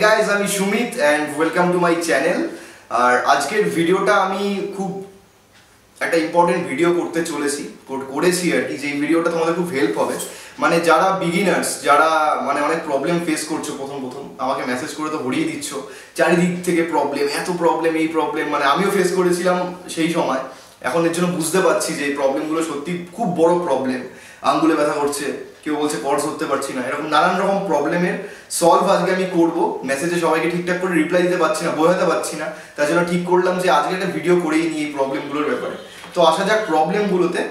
Guys, আমি Sumit and welcome to my channel. আর আজকের ভিডিওটা আমি খুব একটা ইম্পর্টেন্ট ভিডিও করেছি আর কি, যে ভিডিওটা তোমাদের খুব হেল্প হবে। মানে যারা বিগিনার্স, যারা মানে অনেক প্রবলেম ফেস করছো, প্রথম আমাকে মেসেজ করে তো ভরিয়ে দিচ্ছ চারিদিক থেকে প্রবলেম, এত প্রবলেম, এই প্রবলেম, মানে আমিও ফেস করেছিলাম সেই সময়। এখন এর জন্য বুঝতে পারছি যে এই প্রবলেমগুলো সত্যি খুব বড় প্রবলেম। আঙ্গুলে ব্যথা করছে, কেউ বলছে কর্ডস ধরতে পারছি না, এরকম নানান রকম প্রবলেমের সলভ আজকে আমি করবো। মেসেজে সবাইকে ঠিকঠাক করে রিপ্লাই দিতে পারছি না, বোঝাতে পারছি না, তার জন্য ঠিক করলাম যে আজকে একটা ভিডিও করেই নিই এই প্রবলেমগুলোর ব্যাপারে। তো আসা যাক প্রবলেমগুলোতে।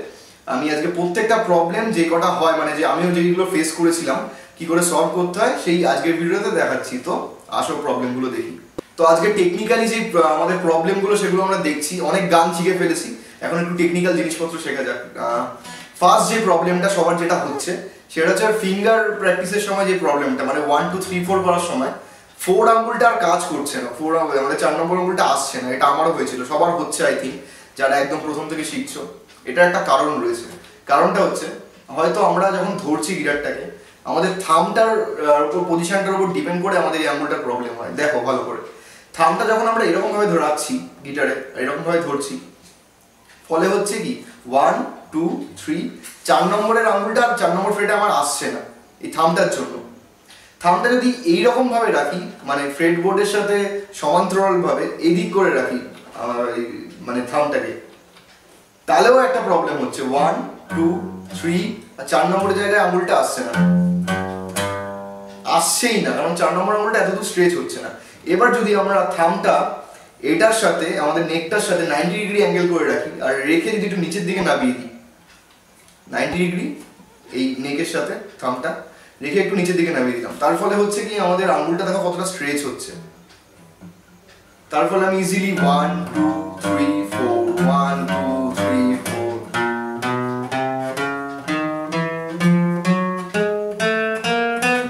আমি আজকে প্রত্যেকটা প্রবলেম যে কটা হয়, মানে যে আমিও যেগুলো ফেস করেছিলাম, কি করে সলভ করতে হয়, সেই আজকের ভিডিওতে দেখাচ্ছি। তো আসো প্রবলেমগুলো দেখি। তো আজকে টেকনিক্যালি যে আমাদের প্রবলেমগুলো সেগুলো আমরা দেখছি। অনেক গান শিখে ফেলেছি, এখন একটু টেকনিক্যাল জিনিসপত্র শেখা যাক। ফার্স্ট যে প্রবলেমটা সবার যেটা হচ্ছে সেটা হচ্ছে ফিঙ্গার প্র্যাকটিসের সময় যে প্রবলেমটা, মানে 1 2 3 4 করার সময় 4 আঙ্গুলটা আর কাজ করছে না, 4 আঙ্গুল মানে 4 নম্বর আঙ্গুলটা আসছে না। এটা আমারও হয়েছিল, সবার হচ্ছে আই থিঙ্ক, যারা একদম প্রথম থেকে শিখছো। এটা একটা কারণ রয়েছে। কারণটা হচ্ছে হয়তো আমরা যখন ধরছি গিটারটাকে, আমাদের থামটার উপর, পজিশনটার উপর ডিপেন্ড করে আমাদের এই আঙ্গুলটার প্রবলেম হয়। দেখো ভালো করে, থামটা যখন আমরা এরকমভাবে ধরাচ্ছি গিটারে, এরকমভাবে ধরছি, ফলে হচ্ছে কি 1 2 3 4 নম্বরের আঙ্গুলটা, 4 নম্বর ফ্রেটে আমার আসছে না এই থামটার জন্য। থামটা যদি এইরকম ভাবে রাখি, মানে ফ্রেট বোর্ডের সাথে সমান্তরাল ভাবে এদিক করে রাখি মানে থামটাকে, তাহলেও একটা প্রবলেম হচ্ছে। 1 2 3 আর 4 নম্বরের জায়গায় আঙ্গুলটা আসছে না, আসছেই না, কারণ 4 নম্বর আঙ্গুলটা এতদূর স্ট্রেচ হচ্ছে না। এবার যদি আমরা থামটা এটার সাথে, আমাদের নেকটার সাথে 90 ডিগ্রি অ্যাঙ্গেল করে রাখি, আর রেখে যদি একটু নিচের দিকে নামিয়ে দিই 90 ডিগ্রি, এই নেকের সাথে থামটা রেখে একটু নিচের দিকে নামিয়ে দিলাম, তার ফলে হচ্ছে কি আমাদের আঙ্গুলটা দেখো কতটা স্ট্রেচ হচ্ছে। তার ফলে আমি ইজিলি 1 2 3 4 1 2 3 4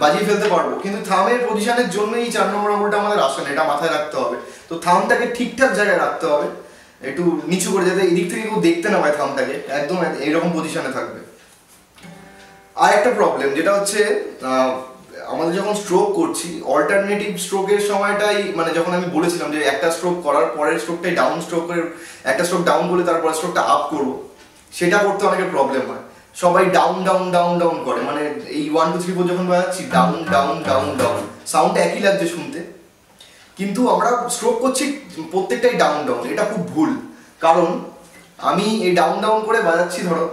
বাজিয়ে ফেলতে পারবো। কিন্তু থামের পজিশনের জন্য এই 4 নম্বর আঙ্গুলটা আমাদের আসে না, এটা মাথায় রাখতে হবে। তো থামটাকে ঠিকঠাক জায়গায় রাখতে হবে, একটু নিচু করে, যাতে এদিক থেকে কেউ দেখতে না পায় থামটাকে, একদম এইরকম পজিশনে থাকবে। আর একটা প্রবলেম যেটা হচ্ছে, আমাদের যখন স্ট্রোক করছি, অল্টারনেটিভ স্ট্রোকের সময়টাই, মানে যখন আমি বলেছিলাম যে একটা স্ট্রোক করার পরের স্ট্রোকটাই ডাউন স্ট্রোকের, একটা স্ট্রোক ডাউন বলে তারপরে স্ট্রোকটা আপ করবো, সেটা করতে অনেকের প্রবলেম হয়। সবাই ডাউন ডাউন ডাউন ডাউন করে, মানে এই 1 2 3 4 যখন বাজাচ্ছি ডাউন ডাউন ডাউন ডাউন, সাউন্ডটা একই লাগছে শুনতে, কিন্তু আমরা স্ট্রোক করছি প্রত্যেকটাই ডাউন ডাউন। এটা খুব ভুল, কারণ আমি এই ডাউন ডাউন করে বাজাচ্ছি, ধরো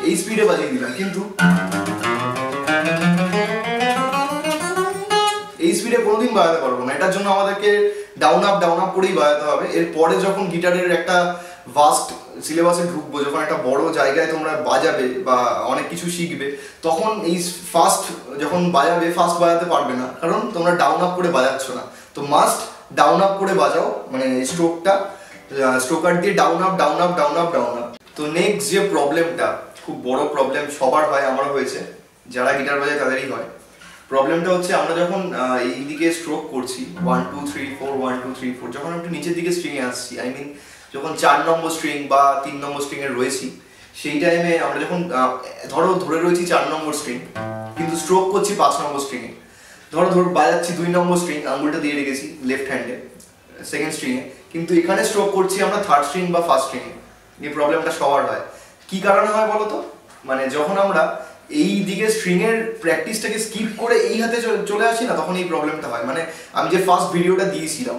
এই স্পিডে বাজিয়ে দিলাম, কিন্তু এই স্পিডে কোনোদিন বাজাতে পারবো না। এটার জন্য আমাদেরকে ডাউন আপ করেই বাজাতে হবে। এরপরে যখন গিটারের একটা ভাস্ট সিলেবাসে ঢুকবো, যখন একটা বড় জায়গায় তোমরা বাজাবে বা অনেক কিছু শিখবে, তখন এই যখন ফাস্ট বাজাতে পারবে না, কারণ তোমরা ডাউন আপ করে বাজাচ্ছ না। তো মাস্ট ডাউন আপ করে বাজাও, মানে স্ট্রোকটা স্ট্রোকার দিয়ে down up down up down up down up. তো নেক্সট যে প্রবলেমটা, খুব বড় প্রবলেম, সবার হয়, আমারও হয়েছে, যারা গিটার বাজায় তাদেরই হয়। প্রবলেমটা হচ্ছে আমরা যখন এই দিকে স্ট্রোক করছি 1 2 3 4 1 2 3 4, যখন একটু নিচের দিকে স্ট্রিংয়ে আসছি, আই মিন যখন 4 নম্বর স্ট্রিং বা 3 নম্বর স্ট্রিংয়ে রয়েছি, সেই টাইমে আমরা যখন ধরে রয়েছি 4 নম্বর স্ট্রিং, কিন্তু স্ট্রোক করছি 5 নম্বর স্ট্রিংয়ে, ধরো বাজাচ্ছি 2 নম্বর স্ট্রিং, আঙ্গুলটা দিয়ে রেখেছি লেফট হ্যান্ডে সেকেন্ড স্ট্রিংয়ে, কিন্তু এখানে স্ট্রোক করছি আমরা থার্ড স্ট্রিং বা ফার্স্ট স্ট্রিংয়ে। এই প্রবলেমটা সবার হয়। কি কারণে হয় বলো তো? মানে যখন আমরা এই দিকে স্ট্রিং এর প্র্যাকটিসটাকে স্কিপ করে এই হাতে চলে আসি না, তখন এই প্রবলেমটা হয়। মানে আমি যে ফার্স্ট ভিডিওটা দিয়েছিলাম,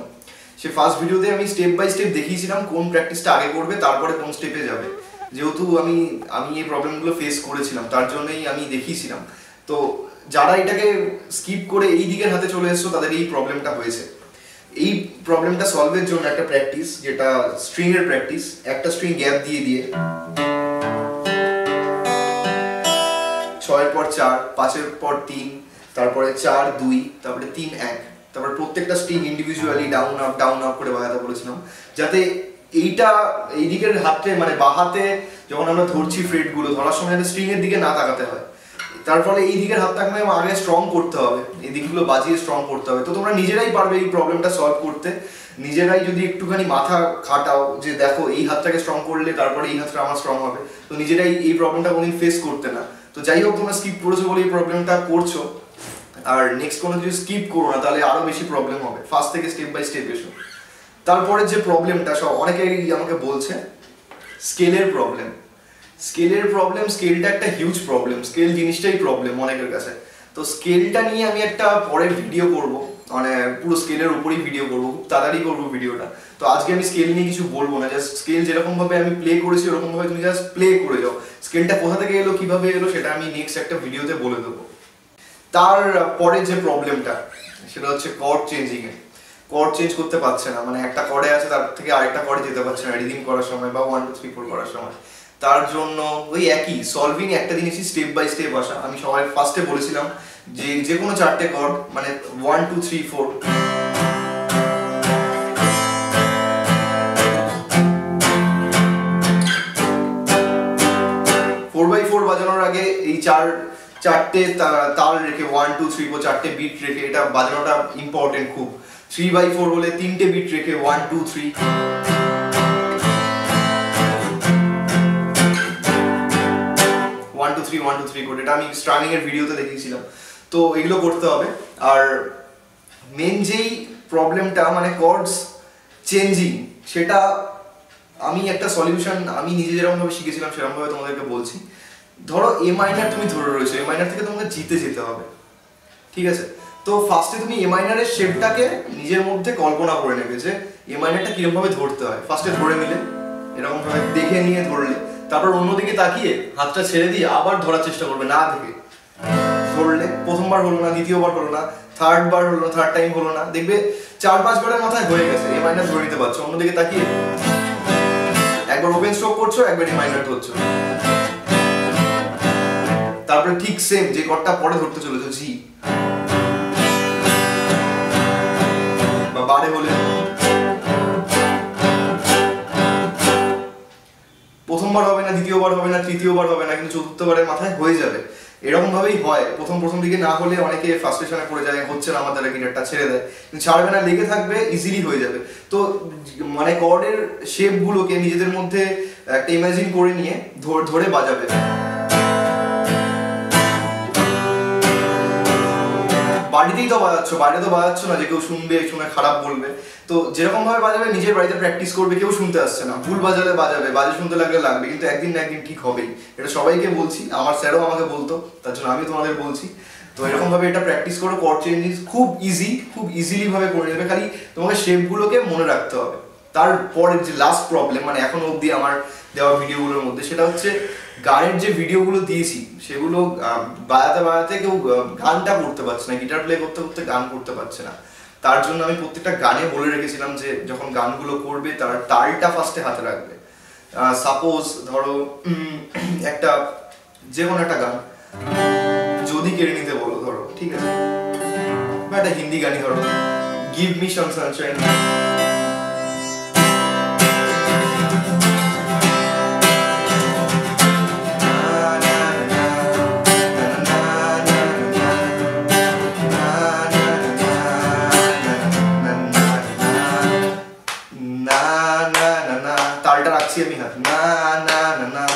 সেই ফার্স্ট ভিডিওতে আমি স্টেপ বাই স্টেপ দেখিয়েছিলাম কোন প্র্যাকটিসটা আগে করবে, তারপরে কোন স্টেপে যাবে। যেহেতু আমি এই প্রবলেমগুলো ফেস করেছিলাম, তার জন্যই আমি দেখিয়েছিলাম। তো যারা এটাকে স্কিপ করে এই দিকের হাতে চলে এসছো, তাদের এই প্রবলেমটা হয়েছে। এই প্রবলেমটা সলভের জন্য একটা প্র্যাকটিস, যেটা স্ট্রিং এর প্র্যাকটিস, একটা স্ট্রিং গ্যাপ দিয়ে 6 পর 4, 5 পর 3, তারপরে 4 2, তারপরে 3 1, তারপরে প্রত্যেকটা স্ট্রিং ইন্ডিভিজুয়ালি ডাউন আপ করে বাজাতে বলেছিলাম, যাতে এই দিকের হাতে, মানে বাঁ হাতে যখন আমরা ধরছি ফ্রেটগুলো ধরার সময় যাতে স্ট্রিং এর দিকে না তাকাতে হয়। তার ফলে এই দিকের হাতটাকে আগে স্ট্রং করতে হবে, এই দিকগুলো বাজিয়ে স্ট্রং করতে হবে। তো তোমরা নিজেরাই পারবে এই প্রবলেমটা সলভ করতে, নিজেরাই যদি একটুখানি মাথা খাটাও যে দেখো এই হাতটাকে স্ট্রং করলে তারপরে এই হাতটা আমার স্ট্রং হবে, তো নিজেরাই এই প্রবলেমটা কোনোদিন ফেস করতে না। তো যাই হোক, তোমরা স্কিপ করেছো বলে এই প্রবলেমটা করছো, আর নেক্সট কোনো কিছু স্কিপ করো না, তাহলে আরো বেশি প্রবলেম হবে। ফার্স্ট থেকে স্টেপ বাই স্টেপ এসো। তারপরে যে প্রবলেমটা সব অনেকেই আমাকে বলছে, স্কেলের প্রবলেম। স্কেলটা একটা হিউজ প্রবলেম, স্কেল জিনিসটাই প্রবলেম অনেকের কাছে। তো স্কেলটা নিয়ে আমি একটা পরের ভিডিও করব, মানে পুরো স্কেলের উপরেই ভিডিও করব, খুব তাড়াতাড়ি করবো ভিডিওটা। তো আজকে আমি স্কেল নিয়ে কিছু বলবো না, জাস্ট স্কেল যেরকম ভাবে আমি প্লে করেছি ওরকম ভাবে তুমি জাস্ট প্লে করে যাও। স্কেলটা কোথা থেকে এলো, কিভাবে এলো, সেটা আমি নেক্সট একটা ভিডিওতে বলে দেবো। তারপরে যে প্রবলেমটা, সেটা হচ্ছে কর্ড চেঞ্জিং এ। কর্ড চেঞ্জ করতে পারছে না, মানে একটা কর্ডে আছে তার থেকে আরেকটা কর্ডে যেতে পারছে না রিদিম করার সময় বা 1 2 3 4 করার সময়। তার জন্য ওই একই সলভিং, একটা জিনিসই স্টেপ বাই স্টেপ আসা। আমি সবাই ফার্স্টে বলেছিলাম যে কোনো চারটে কর্ড, মানে 1 2 3 4, 4x4 বাজানোর আগে এই চারটে তাল রেখে 1 2 3 4 চারটে বিট রেখে এটা বাজানোটা ইম্পর্টেন্ট খুব। 3x4 হলে তিনটে বিট রেখে 1 2 3, 1 2 3 1 2 3 করে, এটা আমি স্ট্রামিং এর ভিডিওতে দেখিয়েছিলাম। তো এগুলো করতে হবে। আর মেন যেই প্রবলেমটা মানে কর্ডস চেঞ্জিং, সেটা আমি একটা সলিউশন আমি নিজে যেরকম ভাবে শিখেছিলাম সেরকম ভাবে তোমাদেরকে বলছি। ধরো এ মাইনার তুমি ধরে রয়েছো, এ মাইনার থেকে তোমাকে জিতে যেতে হবে, ঠিক আছে? তো ফার্স্টে তুমি এ মাইনারের শেপটাকে নিজের মধ্যে কল্পনা করে নেবে যে এ মাইনারটা কিরকম ভাবে ধরতে হয়। ফার্স্টে ধরে নিলে, এরকম ভাবে দেখে নিয়ে ধরলে, তারপর অন্যদিকে তাকিয়ে হাতটা ছেড়ে দিয়ে আবার ধরার চেষ্টা করবে না দেখে। ধরলে প্রথমবার হলো না, দ্বিতীয়বার হলো না, থার্ড টাইম হলো না, দেখবে 4-5 বারের মাথায় হয়ে গেছে, এ মাইনার ধরে নিতে পারছো। অন্যদিকে তাকিয়ে একবার ওপেন স্ট্রোক করছো, একবার এ মাইনার ধরছো, তারপরে ঠিক সেম যে কর্ডটা পরে ধরতে চলেছো, জি বা বারে হলে প্রথমবার হবে না, দ্বিতীয়বার হবে না, তৃতীয়বার হবে না, কিন্তু চতুর্থবারের মাথায় হয়ে যাবে। এরকম ভাবেই হয়। প্রথম দিকে না হলে অনেকে ফ্রাস্ট্রেশনে পড়ে যায়, হচ্ছে না আমার দ্বারা, গিটারটা ছেড়ে দেয়, কিন্তু ছাড়বে না, লেগে থাকবে, ইজিলি হয়ে যাবে। তো মানে কর্ডের শেপগুলোকে নিজেদের মধ্যে একটা ইমাজিন করে নিয়ে ধরে বাজাবে। বাড়িতেই তো বাজাচ্ছ, বাইরে তো বাজাচ্ছ না যে কেউ শুনবে, শুনে খারাপ বলবে। তো যেরকম ভাবে বাজাবে নিজের বাড়িতে প্র্যাকটিস করবে, কেউ শুনতে আসছে না, ভুল বাজালে বাজাবে, বাজে শুনতে লাগলে লাগবে, কিন্তু একদিন না একদিন ঠিক হবেই। এটা সবাইকে বলছি, আমার স্যারও আমাকে বলতো, তার জন্য আমি তোমাদের বলছি। তো এরকম ভাবে এটা প্র্যাকটিস করো। কর্ড চেঞ্জিং খুব ইজিলি ভাবে করে নেবে, খালি তোমাকে শেপগুলোকে মনে রাখতে হবে। তারপরে যে লাস্ট প্রবলেম, মানে এখনো অবধি আমার দেওয়া ভিডিওগুলোর মধ্যে, সেটা হচ্ছে গানের যে ভিডিওগুলো দিয়েছি সেগুলো বাজাতে কেউ গানটা করতে পারছে না, গিটার প্লে করতে করতে গান করতে পারছে না। তার জন্য আমি প্রত্যেকটা গানে বলে রেখেছিলাম যে যখন গানগুলো করবে তার তালটা ফার্স্টে হাতে রাখবে। সাপোজ ধরো একটা যে কোনো একটা গান যদি কেড়ে নিতে বলো, ধরো, ঠিক আছে, বা একটা হিন্দি গানই ধরো, গিভ মি সাম সানশাইন, তালটা রাখছি আমি হাত, না না না না,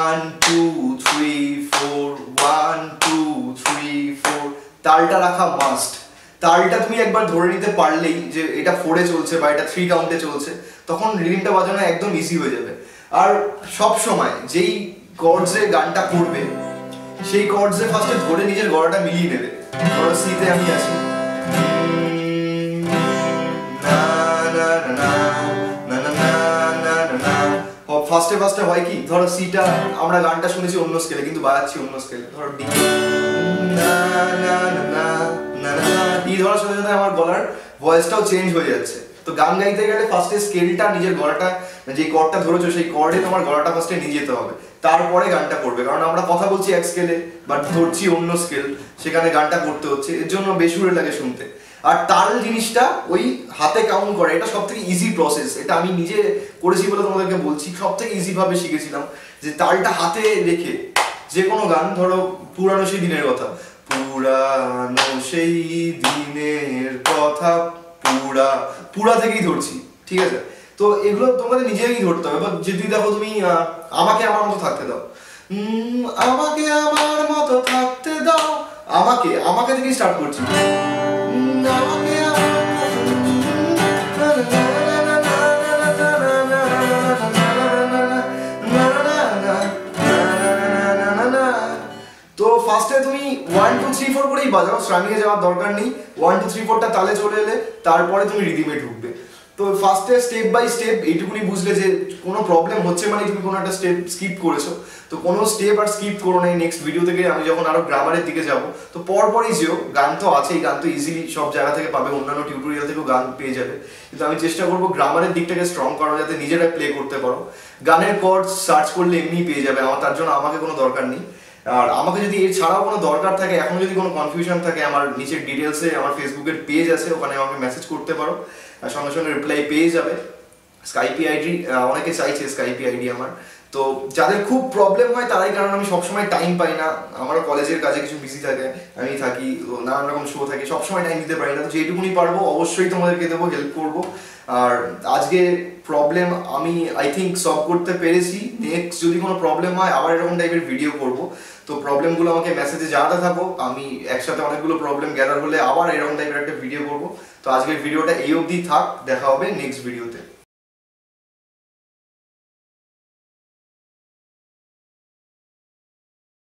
1 2 3 4 1 2 3 4, তালটা রাখা মাস্ট। তালটা তুমি একবার ধরে নিতে পারলেই যে এটা 4 এ চলছে বা এটা 3 কাউন্টে চলছে, তখন রিদিমটা বাজানো একদম ইজি হয়ে যাবে। আর সব সময় যেই কর্ডসে গানটা করবে সেই কর্ডসে ফার্স্টে ধরে নিজের গলাটা মিলিয়ে নেবে। ধরো সিতে আমি আছি, ফার্স্টে হয় কি, ধরো সিটা আমরা গানটা শুনেছি অন্য স্কেলে কিন্তু বাজাচ্ছি অন্য স্কেলে, ধরো ডি, ডি ধরার সাথে সাথে আমার গলার ভয়েসটাও চেঞ্জ হয়ে যাচ্ছে। তো গান গাইতে গেলে ফার্স্টে স্কেলটা, নিজের গলাটা, যে কর্ডটা ধরেছো সেই কর্ডে তোমার গলাটা ফার্স্টে নিয়ে যেতে হবে, তারপরে গানটা করবে। কারণ আমরা কথা বলছি এক স্কেলে বাট ধরছি অন্য স্কেল, সেখানে গানটা করতে হচ্ছে, এর জন্য বেসুরে লাগে শুনতে। আর তাল জিনিসটা ওই হাতে কাউন্ট করে, এটা সব থেকে ইজি প্রসেস। এটা আমি নিজে করেছি বলে তোমাদেরকে বলছি, সব থেকে ইজি ভাবে শিখেছিলাম যে তালটা হাতে রেখে যে কোনো গান, ধরো পুরানো সেই দিনের কথা, পুরানো সেই দিনের কথা, পুরা থেকেই ধরছি, ঠিক আছে? তো এগুলো তোমাদের নিজেকেই ধরতে হবে। যদি দেখো তুমি আমাকে আমার মতো থাকতে দাও, আমাকে আমার মতো থাকতে দাও, আমাকে আমাকে থেকে স্টার্ট করছি। আমাকে তো ফার্স্টে তুমি 1 2 3 4 করেই বাজাও, স্ট্রামিংয়ে যাওয়ার দরকার নেই। 1 2 3 4টা তালে চলে এলে তারপরে তুমি রিদিমে ঢুকবে। তো ফার্স্টে স্টেপ বাই স্টেপ এইটুকুনি বুঝলে যে কোনো প্রবলেম হচ্ছে মানে তুমি কোনো একটা স্টেপ স্কিপ করেছো, তো কোনো স্টেপ আর স্কিপ করো না। নেক্সট ভিডিও থেকে আমি যখন আরো গ্রামারের দিকে যাব তো পরপরই যেও, গান তো আছেই, গান তো ইজিলি সব জায়গা থেকে পাবে, অন্যান্য টিউটোরিয়াল থেকেও গান পেয়ে যাবে, কিন্তু আমি চেষ্টা করবো গ্রামারের দিকটাকে স্ট্রং করানো যাতে নিজেরা প্লে করতে পারো। গানের কর্ডস সার্চ করলে এমনিই পেয়ে যাবে, আমার তার জন্য আমাকে কোনো দরকার নেই। আর আমাকে যদি এর ছাড়াও কোনো দরকার থাকে, এখন যদি কোনো কনফিউশন থাকে, আমার নিচের ডিটেলসে আমার ফেসবুকের পেজ আছে, ওখানে আমাকে মেসেজ করতে পারো, আর সঙ্গে সঙ্গে রিপ্লাই পেয়ে যাবে। স্কাইপি আইডি অনেকে চাইছে, স্কাইপি আইডি আমার। তো যাদের খুব প্রবলেম হয় তারাই, কারণ আমি সবসময় টাইম পাই না, আমারও কলেজের কাজে কিছু বিজি থাকে, আমি থাকি, নানান রকম শো থাকে, সবসময় টাইম দিতে পারি না। তো যেটুকুনি পারবো অবশ্যই তোমাদেরকে দেবো, হেল্প করবো। আর আজকে প্রবলেম আমি আই থিঙ্ক সলভ করতে পেরেছি। নেক্সট যদি কোনো প্রবলেম হয় আবার এরকম টাইপের ভিডিও করব। তো প্রবলেমগুলো আমাকে মেসেজে জানাতে থাকো, আমি একসাথে অনেকগুলো প্রবলেম গ্যাদার হলে আবার এরকম টাইপের একটা ভিডিও করব। তো আজকের ভিডিওটা এই অবধি থাক, দেখা হবে নেক্সট ভিডিওতে।